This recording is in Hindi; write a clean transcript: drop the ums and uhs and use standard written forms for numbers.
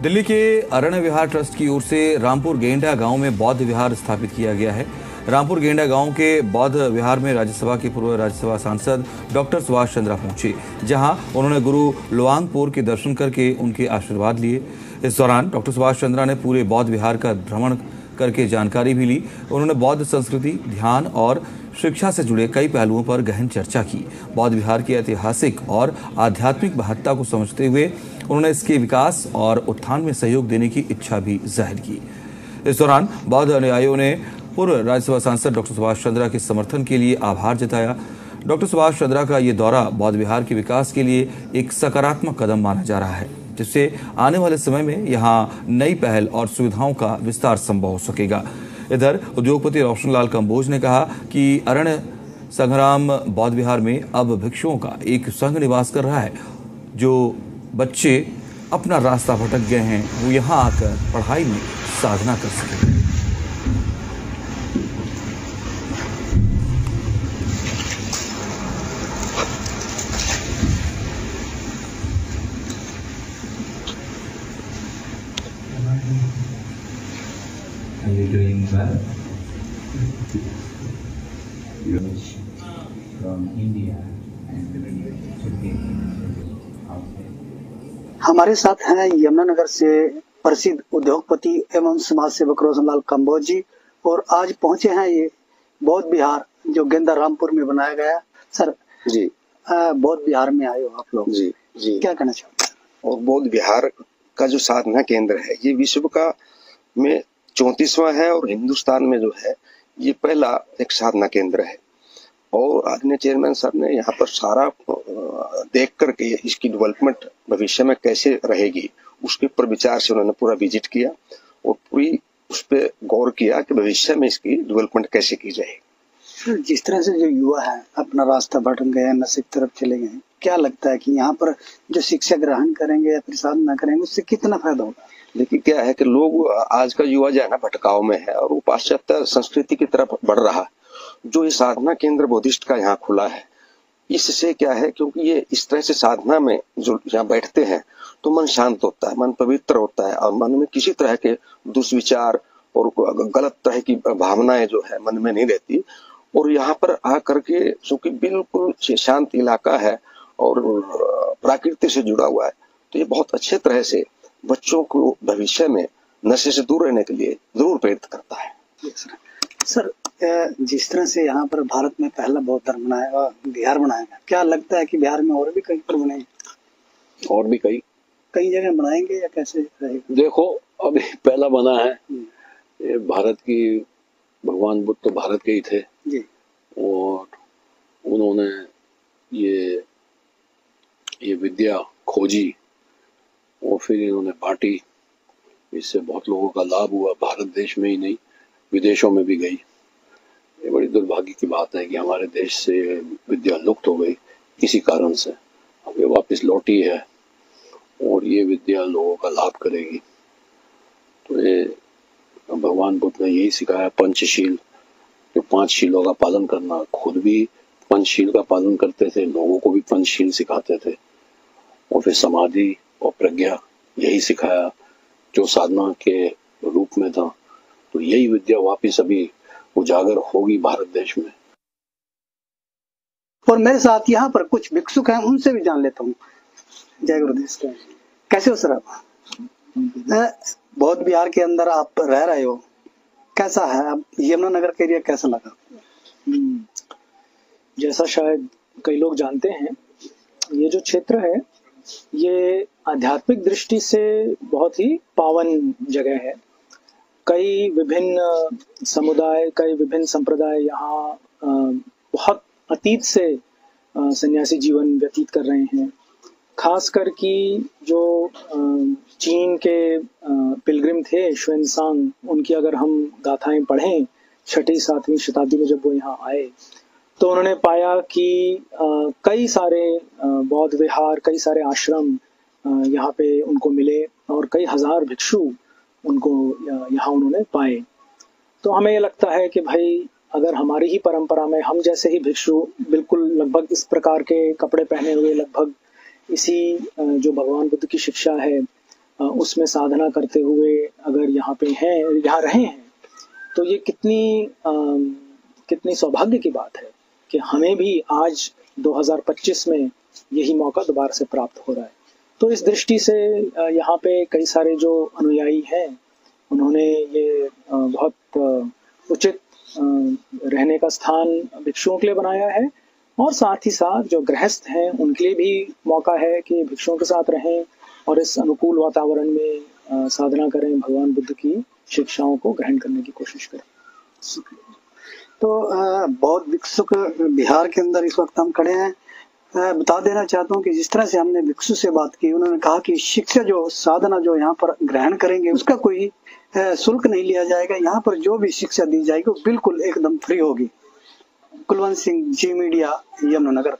दिल्ली के अरण्य विहार ट्रस्ट की ओर से रामपुर गेंडा गांव में बौद्ध विहार स्थापित किया गया है। रामपुर गेंडा गांव के बौद्ध विहार में राज्यसभा के पूर्व राज्यसभा सांसद डॉक्टर सुभाष चंद्रा पहुंचे, जहां उन्होंने गुरु लोवांगपोर के दर्शन करके उनके आशीर्वाद लिए। इस दौरान डॉक्टर सुभाष चंद्रा ने पूरे बौद्ध विहार का भ्रमण करके जानकारी भी ली। उन्होंने बौद्ध संस्कृति, ध्यान और शिक्षा से जुड़े कई पहलुओं पर गहन चर्चा की। बौद्ध विहार की ऐतिहासिक और आध्यात्मिक महत्ता को समझते हुए उन्होंने इसके विकास और उत्थान में सहयोग देने की इच्छा भी जाहिर की। इस दौरान बौद्ध अनुयायियों ने पूर्व राज्यसभा सांसद डॉक्टर सुभाष चंद्रा के समर्थन के लिए आभार जताया। डॉक्टर सुभाष चंद्रा का ये दौरा बौद्ध विहार के विकास के लिए एक सकारात्मक कदम माना जा रहा है, जिससे आने वाले समय में यहाँ नई पहल और सुविधाओं का विस्तार संभव हो सकेगा। इधर उद्योगपति रोशन लाल कंबोज ने कहा कि अरण्य संग्राम बौद्ध विहार में अब भिक्षुओं का एक संघ निवास कर रहा है। जो बच्चे अपना रास्ता भटक गए हैं, वो यहाँ आकर पढ़ाई में साधना कर सकेंगे। Are you doing well? You're from India and हमारे साथ हैं यमुनानगर से प्रसिद्ध उद्योगपति एवं समाज सेवक रोशन लाल कंबोज जी, और आज पहुंचे हैं ये बौद्ध विहार जो गेंदा रामपुर में बनाया गया। सर जी, बौद्ध विहार में आए हो आप लोग, जी जी, क्या कहना चाहते हैं? और बौद्ध विहार का जो साधना केंद्र है, ये विश्व का में 34वां है और हिंदुस्तान में जो है ये पहला एक साधना केंद्र है। और आदरणीय चेयरमैन सर ने यहाँ पर सारा देख करके इसकी डेवलपमेंट भविष्य में कैसे रहेगी उसके ऊपर विचार से उन्होंने पूरा विजिट किया और पूरी उस पर गौर किया कि भविष्य में इसकी डेवलपमेंट कैसे की जाएगी। जिस तरह से जो युवा है अपना रास्ता भटक गए, नशे की तरफ चले गए, क्या लगता है कि यहाँ पर जो शिक्षा ग्रहण करेंगे या फिर साधना करेंगे उससे कितना फायदा होगा? देखिए क्या है कि लोग आज का युवा जो है ना भटकाव में है और वो पाश्चात्य संस्कृति की तरफ बढ़ रहा है। जो ये साधना केंद्र बुद्धिस्ट का यहाँ खुला है, इससे क्या है, क्योंकि ये इस तरह से साधना में जो यहाँ बैठते हैं तो मन शांत होता है, मन पवित्र होता है और मन में किसी तरह के दुष्विचार और गलत तरह की भावनाएं जो है मन में नहीं रहती। और यहाँ पर आकर के चूंकि बिल्कुल शांत इलाका है और प्रकृति से जुड़ा हुआ है, तो ये बहुत अच्छे तरह से बच्चों को भविष्य में नशे से दूर रहने के लिए जरूर प्रेरित करता है। सर जिस तरह से यहाँ पर भारत में पहला बौद्ध धर्म बनाया बिहार बनाएगा, क्या लगता है कि बिहार में और भी कहीं पर बनेंगे? और भी कई जगह बनाएंगे या कैसे रहेगा? देखो अभी पहला बना है ये भारत की, भगवान बुद्ध तो भारत के ही थे जी, और उन्होंने ये विद्या खोजी और फिर इन्होंने बांटी। इससे बहुत लोगों का लाभ हुआ, भारत देश में ही नहीं विदेशों में भी गई। ये बड़ी दुर्भाग्य की बात है कि हमारे देश से विद्या लुप्त हो गई किसी कारण से। अब ये वापस लौटी है और ये विद्या लोगों का लाभ करेगी। तो ये भगवान बुद्ध ने यही सिखाया, पंचशील, जो 5 शीलों का पालन करना। खुद भी पंचशील का पालन करते थे, लोगों को भी पंचशील सिखाते थे। और फिर समाधि और प्रज्ञा यही सिखाया जो साधना के रूप में था। तो यही विद्या वापिस अभी उजागर होगी भारत देश में। और मेरे साथ यहाँ पर कुछ भिक्षुक हैं, उनसे भी जान लेता हूँ। जय गुरुदेव। कैसे हो सर आप? बौद्ध विहार के अंदर आप रह रहे हो, कैसा है? आप यमुनानगर का एरिया कैसा लगा? जैसा शायद कई लोग जानते हैं, ये जो क्षेत्र है ये आध्यात्मिक दृष्टि से बहुत ही पावन जगह है। कई विभिन्न समुदाय, कई विभिन्न संप्रदाय यहाँ बहुत अतीत से सन्यासी जीवन व्यतीत कर रहे हैं। खासकर कि जो चीन के पिलग्रिम थे श्वेनसांग, उनकी अगर हम गाथाएं पढ़ें 6वीं 7वीं शताब्दी में जब वो यहाँ आए तो उन्होंने पाया कि कई सारे बौद्ध विहार, कई सारे आश्रम यहाँ पे उनको मिले और कई हजार भिक्षु उनको यहाँ उन्होंने पाए। तो हमें ये लगता है कि भाई अगर हमारी ही परंपरा में हम जैसे ही भिक्षु बिल्कुल लगभग इस प्रकार के कपड़े पहने हुए, लगभग इसी जो भगवान बुद्ध की शिक्षा है उसमें साधना करते हुए अगर यहाँ पे हैं, यहाँ रहे हैं, तो ये कितनी सौभाग्य की बात है कि हमें भी आज 2025 में यही मौका दोबारा से प्राप्त हो रहा है। तो इस दृष्टि से यहाँ पे कई सारे जो अनुयायी हैं उन्होंने ये बहुत उचित रहने का स्थान भिक्षुओं के लिए बनाया है, और साथ ही साथ जो गृहस्थ हैं उनके लिए भी मौका है कि भिक्षुओं के साथ रहें और इस अनुकूल वातावरण में साधना करें, भगवान बुद्ध की शिक्षाओं को ग्रहण करने की कोशिश करें। तो बौद्ध भिक्षुक बिहार के अंदर इस वक्त हम खड़े हैं। बता देना चाहता हूँ कि जिस तरह से हमने भिक्षु से बात की, उन्होंने कहा कि शिक्षा जो साधना जो यहाँ पर ग्रहण करेंगे उसका कोई शुल्क नहीं लिया जाएगा। यहाँ पर जो भी शिक्षा दी जाएगी वो बिल्कुल एकदम फ्री होगी। कुलवंत सिंह, जी मीडिया, यमुनानगर।